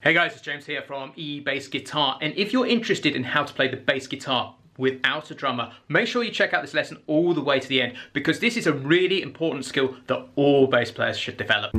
Hey guys, it's James here from eBassGuitar, and if you're interested in how to play the bass guitar without a drummer, make sure you check out this lesson all the way to the end, because this is a really important skill that all bass players should develop.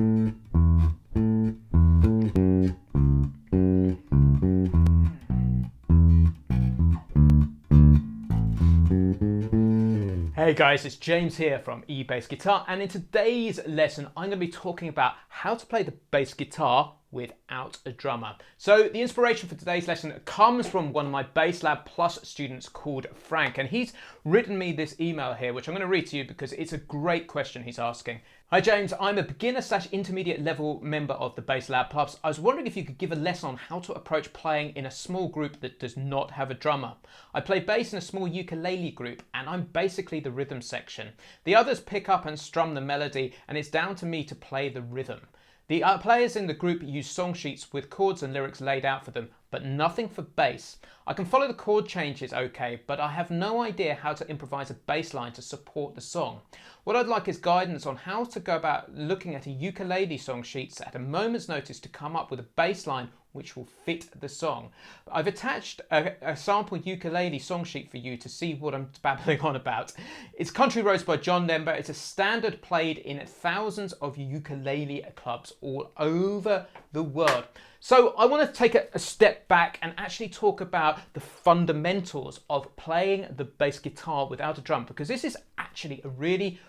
Hey guys, it's James here from eBassGuitar, and in today's lesson I'm going to be talking about how to play the bass guitar without a drummer. So the inspiration for today's lesson comes from one of my Bass Lab Plus students called Frank, and he's written me this email here, which I'm going to read to you because it's a great question he's asking. Hi James, I'm a beginner/intermediate level member of the Bass Lab Plus. I was wondering if you could give a lesson on how to approach playing in a small group that does not have a drummer. I play bass in a small ukulele group and I'm basically the rhythm section. The others pick up and strum the melody and it's down to me to play the rhythm. The players in the group use song sheets with chords and lyrics laid out for them, but nothing for bass. I can follow the chord changes okay, but I have no idea how to improvise a bass line to support the song. What I'd like is guidance on how to go about looking at a ukulele song sheets at a moment's notice to come up with a bass line which will fit the song. I've attached a sample ukulele song sheet for you to see what I'm babbling on about. It's Country Roads by John Denver. It's a standard played in thousands of ukulele clubs all over the world. So I want to take a step back and actually talk about the fundamentals of playing the bass guitar without a drum, because this is actually a really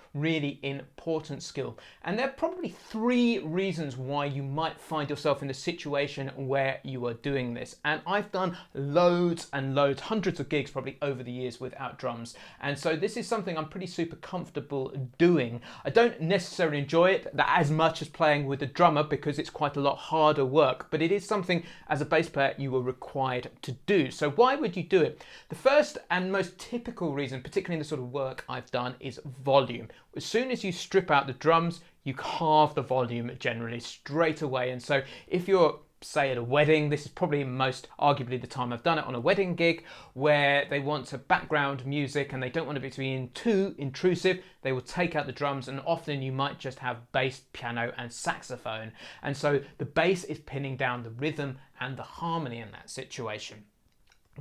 important skill. And there are probably three reasons why you might find yourself in the situation where you are doing this. And I've done loads and loads, hundreds of gigs probably over the years without drums. And so this is something I'm pretty super comfortable doing. I don't necessarily enjoy it as much as playing with a drummer because it's quite a lot harder work, but it is something as a bass player you are required to do. So why would you do it? The first and most typical reason, particularly in the sort of work I've done, is volume. As soon as you strip out the drums, you halve the volume generally straight away. And so if you're, say, at a wedding, this is probably most arguably the time I've done it, on a wedding gig where they want to background music and they don't want it to be too intrusive, they will take out the drums, and often you might just have bass, piano and saxophone. And so the bass is pinning down the rhythm and the harmony in that situation.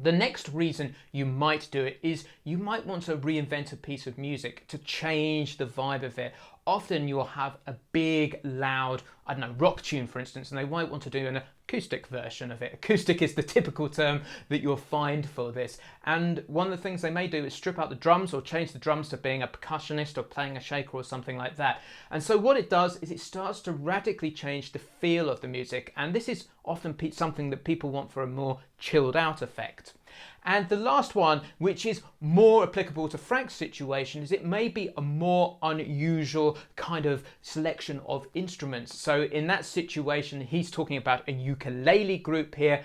The next reason you might do it is you might want to reinvent a piece of music to change the vibe of it. Often you'll have a big, loud, I don't know, rock tune, for instance, and they might want to do an acoustic version of it. Acoustic is the typical term that you'll find for this. And one of the things they may do is strip out the drums or change the drums to being a percussionist or playing a shaker or something like that. And so what it does is it starts to radically change the feel of the music. And this is often something that people want for a more chilled out effect. And the last one, which is more applicable to Frank's situation, is it may be a more unusual kind of selection of instruments. So in that situation, he's talking about a ukulele group here.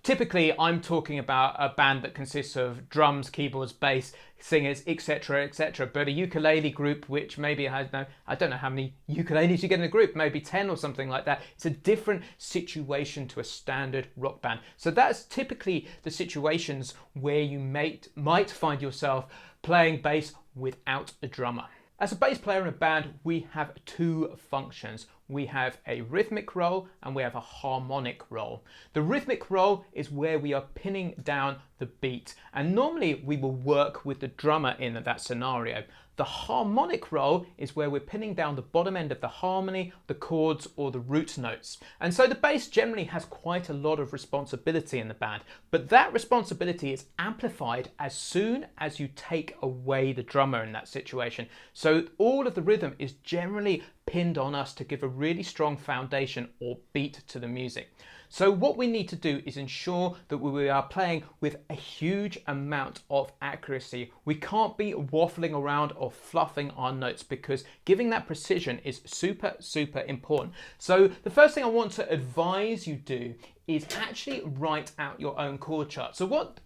Typically, I'm talking about a band that consists of drums, keyboards, bass, singers, etc., etc. But a ukulele group, which maybe I don't know how many ukuleles you get in a group, maybe 10 or something like that. It's a different situation to a standard rock band. So that's typically the situations where you might find yourself playing bass without a drummer. As a bass player in a band, we have two functions. We have a rhythmic role and we have a harmonic role. The rhythmic role is where we are pinning down the beat, and normally we will work with the drummer in that scenario. The harmonic role is where we're pinning down the bottom end of the harmony, the chords or the root notes. And so the bass generally has quite a lot of responsibility in the band, but that responsibility is amplified as soon as you take away the drummer in that situation. So all of the rhythm is generally pinned on us to give a really strong foundation or beat to the music. So what we need to do is ensure that we are playing with a huge amount of accuracy. We can't be waffling around or fluffing our notes, because giving that precision is super important. So the first thing I want to advise you do is actually write out your own chord chart. So what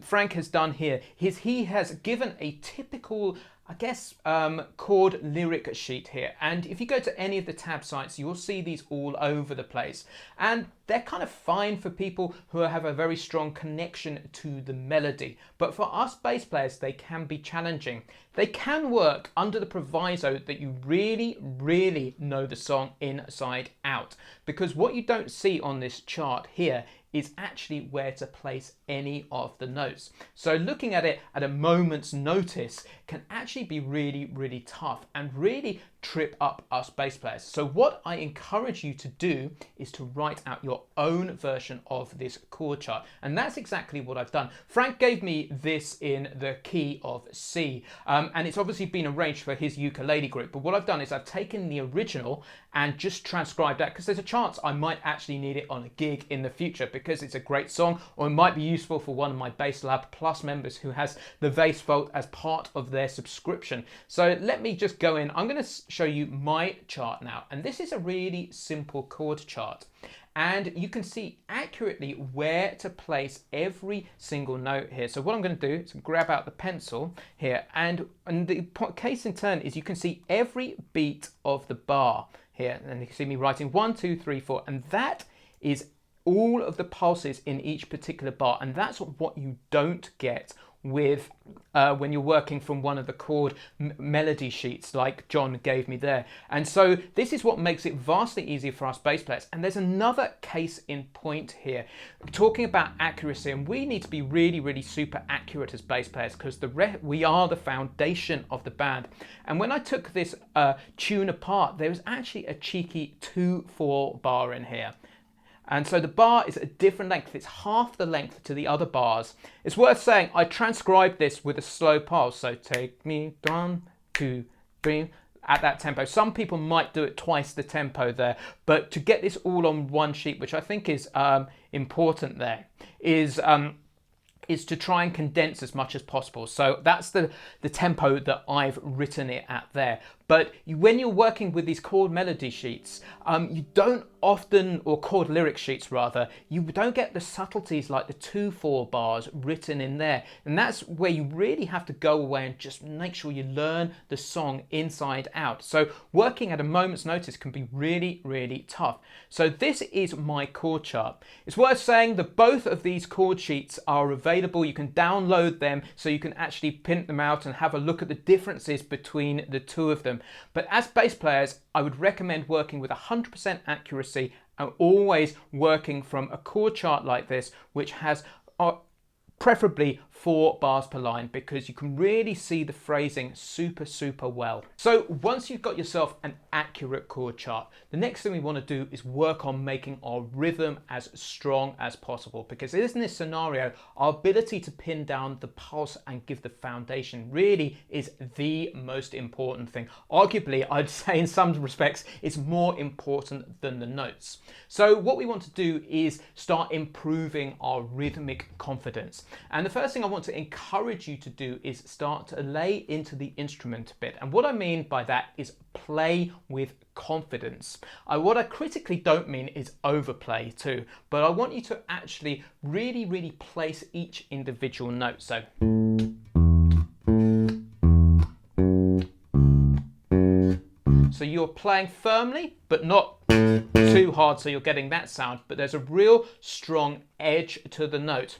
Frank has done here is he has given a typical I guess, chord lyric sheet here. And if you go to any of the tab sites, you'll see these all over the place. And they're kind of fine for people who have a very strong connection to the melody. But for us bass players, they can be challenging. They can work under the proviso that you really, really know the song inside out. Because what you don't see on this chart here is actually where to place any of the notes. So looking at it at a moment's notice can actually be really, really tough and really trip up us bass players. So what I encourage you to do is to write out your own version of this chord chart. And that's exactly what I've done. Frank gave me this in the key of C, and it's obviously been arranged for his ukulele group. But what I've done is I've taken the original and just transcribed that, because there's a chance I might actually need it on a gig in the future, because it's a great song, or it might be useful for one of my Bass Lab Plus members who has the Bass Vault as part of their subscription. So let me just go in. I'm going to show you my chart now, and this is a really simple chord chart, and you can see accurately where to place every single note here. So what I'm going to do is grab out the pencil here, and the case in turn is you can see every beat of the bar here, and you can see me writing 1, 2, 3, 4, and that is all of the pulses in each particular bar, and that's what you don't get with when you're working from one of the chord melody sheets like John gave me there. And so this is what makes it vastly easier for us bass players. And there's another case in point here, talking about accuracy, and we need to be really, really super accurate as bass players, because we are the foundation of the band. And when I took this tune apart, there was actually a cheeky 2/4 bar in here. And so the bar is a different length. It's half the length to the other bars. It's worth saying I transcribed this with a slow pulse. So take me 1, 2, 3 at that tempo. Some people might do it twice the tempo there, but to get this all on one sheet, which I think is important there, is to try and condense as much as possible. So that's the tempo that I've written it at there. But when you're working with these chord melody sheets, you don't often, or chord lyric sheets rather, you don't get the subtleties like the 2/4 bars written in there. And that's where you really have to go away and just make sure you learn the song inside out. So working at a moment's notice can be really, really tough. So this is my chord chart. It's worth saying that both of these chord sheets are available. You can download them so you can actually print them out and have a look at the differences between the two of them. But as bass players, I would recommend working with 100% accuracy and always working from a chord chart like this, which has preferably 4 bars per line, because you can really see the phrasing super, super well. So once you've got yourself an accurate chord chart, the next thing we want to do is work on making our rhythm as strong as possible, because in this scenario, our ability to pin down the pulse and give the foundation really is the most important thing. Arguably, I'd say in some respects, it's more important than the notes. So what we want to do is start improving our rhythmic confidence. And the first thing I want to encourage you to do is start to lay into the instrument a bit. And what I mean by that is play with confidence. What I critically don't mean is overplay too, but I want you to actually really, really place each individual note. So you're playing firmly, but not too hard so you're getting that sound, but there's a real strong edge to the note.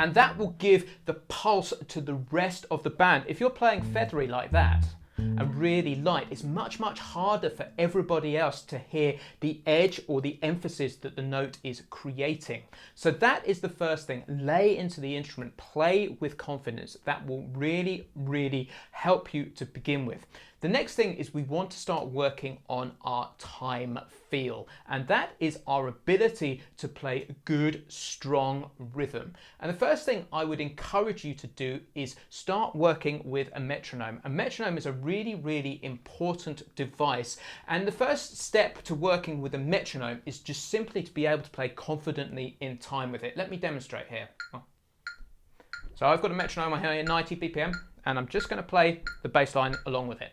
And that will give the pulse to the rest of the band. If you're playing feathery like that and really light, it's much, much harder for everybody else to hear the edge or the emphasis that the note is creating. So that is the first thing. Lay into the instrument, play with confidence. That will really, really help you to begin with. The next thing is we want to start working on our time feel, and that is our ability to play good, strong rhythm. And the first thing I would encourage you to do is start working with a metronome. A metronome is a really, really important device, and the first step to working with a metronome is just simply to be able to play confidently in time with it. Let me demonstrate here. So I've got a metronome here at 90 BPM, and I'm just going to play the bass line along with it.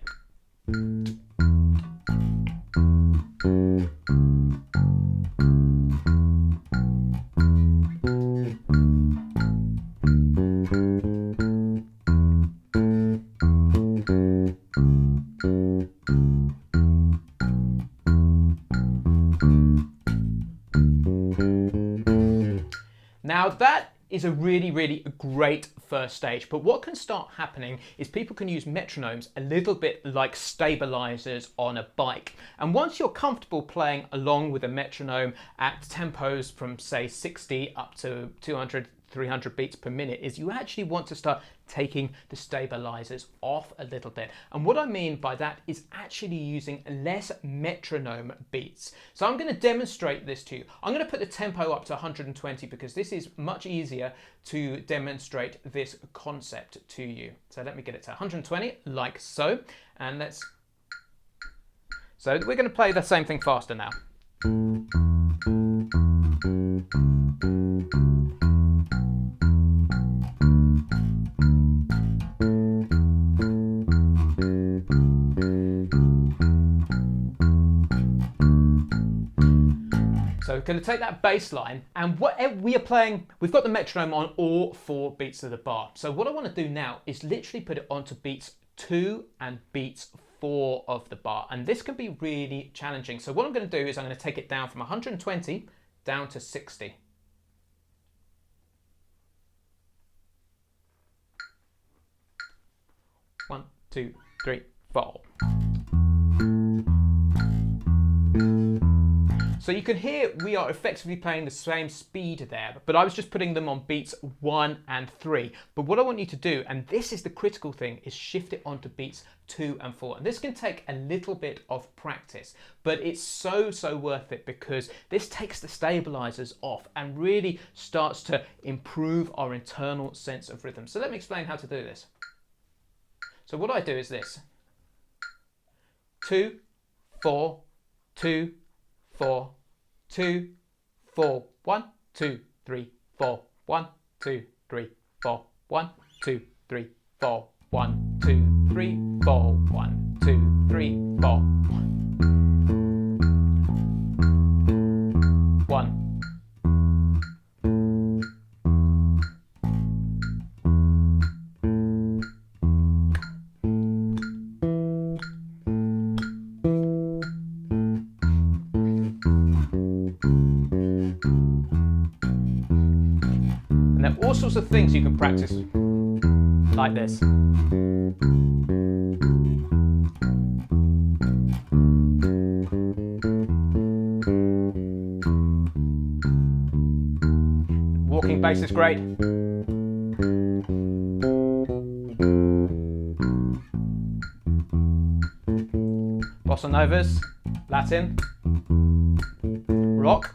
Now that is a really great first stage, but what can start happening is people can use metronomes a little bit like stabilizers on a bike. And once you're comfortable playing along with a metronome at tempos from say 60 up to 200, 300 beats per minute, is you actually want to start taking the stabilizers off a little bit. And what I mean by that is actually using less metronome beats. So I'm going to demonstrate this to you. I'm going to put the tempo up to 120 because this is much easier to demonstrate this concept to you. So let me get it to 120 like so. And so we're going to play the same thing faster now. So we're going to take that bass line, and what we are playing, we've got the metronome on all 4 beats of the bar. So what I want to do now is literally put it onto beats 2 and beats 4 of the bar, and this can be really challenging. So what I'm going to do is I'm going to take it down from 120 down to 60. One, two, three, 4. So you can hear we are effectively playing the same speed there, but I was just putting them on beats 1 and 3. But what I want you to do, and this is the critical thing, is shift it onto beats 2 and 4. And this can take a little bit of practice, but it's so worth it because this takes the stabilizers off and really starts to improve our internal sense of rhythm. So let me explain how to do this. So what I do is this: 2, 4, 2, 4, 2, 4, 1, 2, 3, 4, 1, 2, 3, 4, 1, 2, 3, 4, 1, 2, 3, 4, 1, 2, 3, 4, 1. There are all sorts of things you can practice like this. Walking bass is great. Bossa novas, Latin, rock.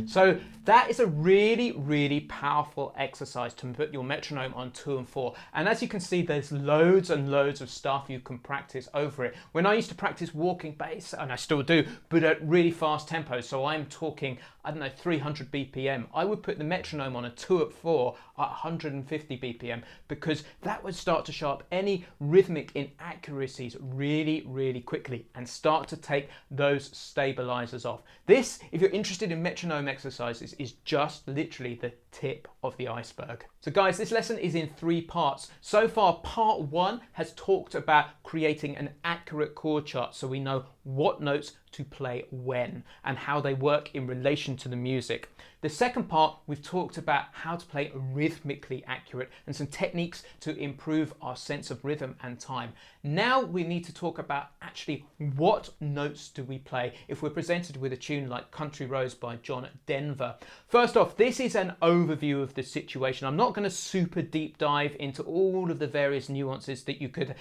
So that is a really powerful exercise to put your metronome on 2 and 4. And as you can see, there's loads and loads of stuff you can practice over it. When I used to practice walking bass, and I still do, but at really fast tempos, so I'm talking, I don't know, 300 BPM, I would put the metronome on a 2 at 4 at 150 BPM because that would start to show up any rhythmic inaccuracies really quickly and start to take those stabilizers off. This, if you're interested in metronome exercises, is just literally the tip of the iceberg. So guys, this lesson is in 3 parts. So far, part 1 has talked about creating an accurate chord chart so we know what notes to play when and how they work in relation to the music. The second part, we've talked about how to play rhythmically accurate and some techniques to improve our sense of rhythm and time. Now we need to talk about actually what notes do we play if we're presented with a tune like Country Roads by John Denver. First off, this is an overview of the situation. I'm not going to super deep dive into all of the various nuances that you could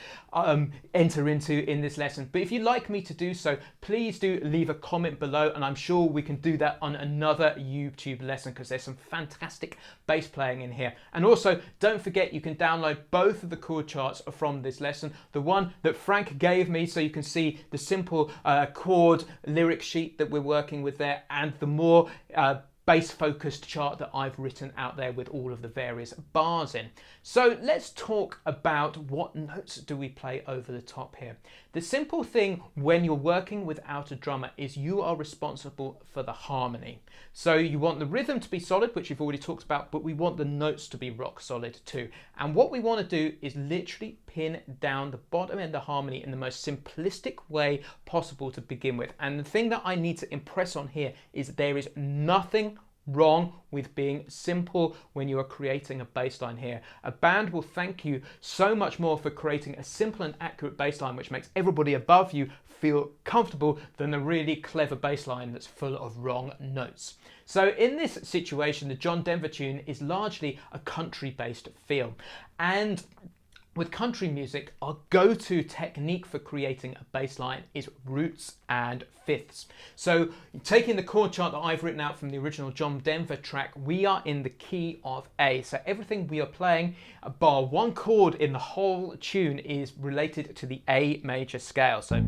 enter into in this lesson, but if you'd like me to do so, please do leave a comment below, and I'm sure we can do that on another YouTube lesson because there's some fantastic bass playing in here. And also, don't forget you can download both of the chord charts from this lesson. The one that Frank gave me so you can see the simple chord lyric sheet that we're working with there, and the more bass focused chart that I've written out there with all of the various bars in. So let's talk about what notes do we play over the top here. The simple thing when you're working without a drummer is you are responsible for the harmony. So you want the rhythm to be solid, which you've already talked about, but we want the notes to be rock solid too. And what we want to do is literally pin down the bottom end of harmony in the most simplistic way possible to begin with. And the thing that I need to impress on here is there is nothing wrong with being simple when you are creating a bass line here. A band will thank you so much more for creating a simple and accurate bass line which makes everybody above you feel comfortable than a really clever bass line that's full of wrong notes. So in this situation, the John Denver tune is largely a country-based feel. And with country music, our go-to technique for creating a bass line is roots and fifths. So taking the chord chart that I've written out from the original John Denver track, we are in the key of A. So everything we are playing, bar one chord in the whole tune, is related to the A major scale. So,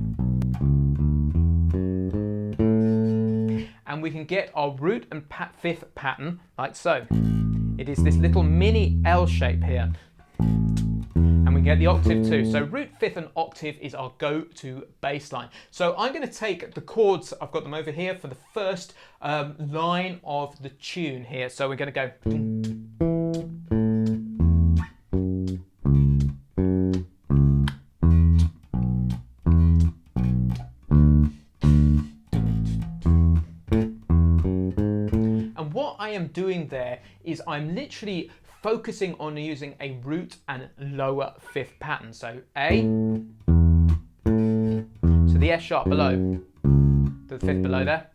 and we can get our root and fifth pattern like so. It is this little mini L shape here. And we get the octave too. So root, fifth and octave is our go-to bass line. So I'm going to take the chords, I've got them over here for the first line of the tune here. So we're going to go. And what I am doing there is I'm literally focusing on using a root and lower fifth pattern. So A to the F sharp below, to the fifth below there.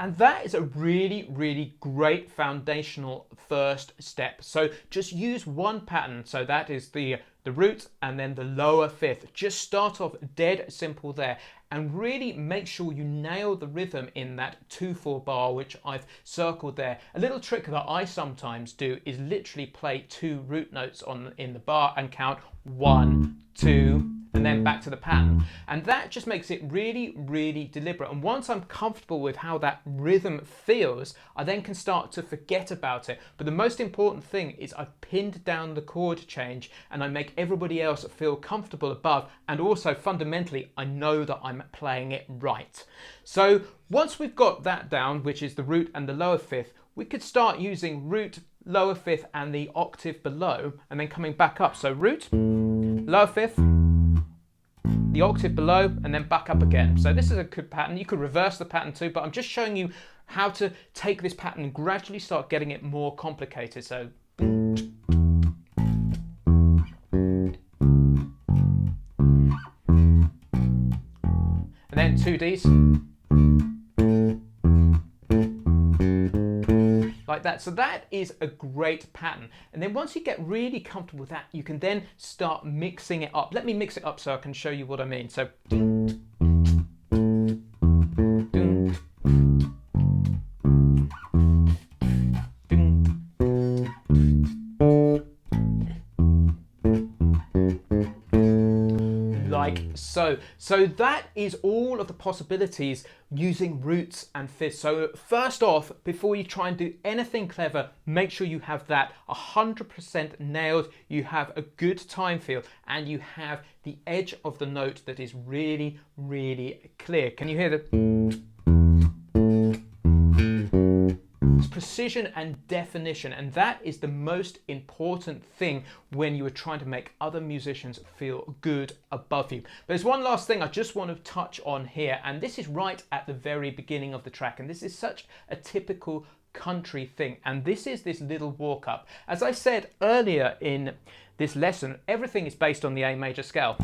And that is a really, really great foundational first step. So just use one pattern. So that is the root and then the lower fifth. Just start off dead simple there and really make sure you nail the rhythm in that 2/4 bar, which I've circled there. A little trick that I sometimes do is literally play 2 root notes in the bar and count 1, 2, and then back to the pattern. And that just makes it really, really deliberate. And once I'm comfortable with how that rhythm feels, I then can start to forget about it. But the most important thing is I've pinned down the chord change and I make everybody else feel comfortable above. And also fundamentally, I know that I'm playing it right. So once we've got that down, which is the root and the lower fifth, we could start using root, lower fifth and the octave below and then coming back up. So root, lower fifth, the octave below and then back up again. So this is a good pattern. You could reverse the pattern too, but I'm just showing you how to take this pattern and gradually start getting it more complicated. So and then 2 Ds. Like that. So that is a great pattern. And then once you get really comfortable with that, you can then start mixing it up. Let me mix it up so I can show you what I mean. So like so. So that is all of the possibilities using roots and fifths. So first off, before you try and do anything clever, make sure you have that 100% nailed, you have a good time feel, and you have the edge of the note that is really, really clear. Can you hear the? It's precision and definition, and that is the most important thing when you are trying to make other musicians feel good above you. But there's one last thing I just want to touch on here, and this is right at the very beginning of the track, and this is such a typical country thing, and this is this little walk up. As I said earlier in this lesson, everything is based on the A major scale.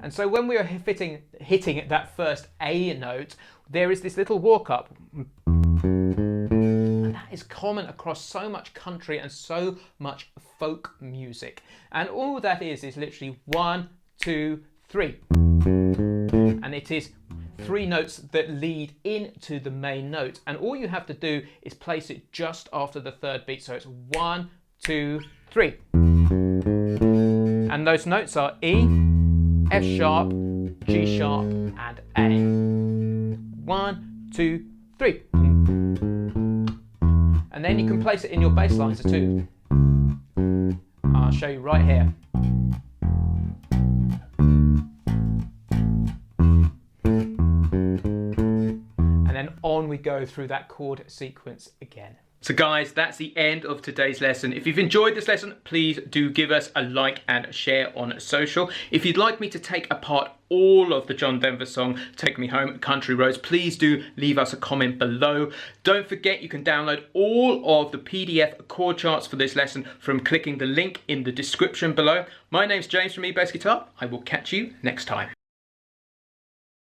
And so when we are hitting that first A note, there is this little walk up. And that is common across so much country and so much folk music. And all that is literally 1, 2, 3. And it is 3 notes that lead into the main note. And all you have to do is place it just after the third beat. So it's 1, 2, 3. And those notes are E, F sharp, G sharp, and A. 1, 2, 3. And then you can place it in your bass lines too. I'll show you right here. And then on we go through that chord sequence again. So guys, that's the end of today's lesson. If you've enjoyed this lesson, please do give us a like and share on social. If you'd like me to take apart all of the John Denver song, Take Me Home, Country Roads, please do leave us a comment below. Don't forget you can download all of the PDF chord charts for this lesson from clicking the link in the description below. My name's James from eBassGuitar. I will catch you next time.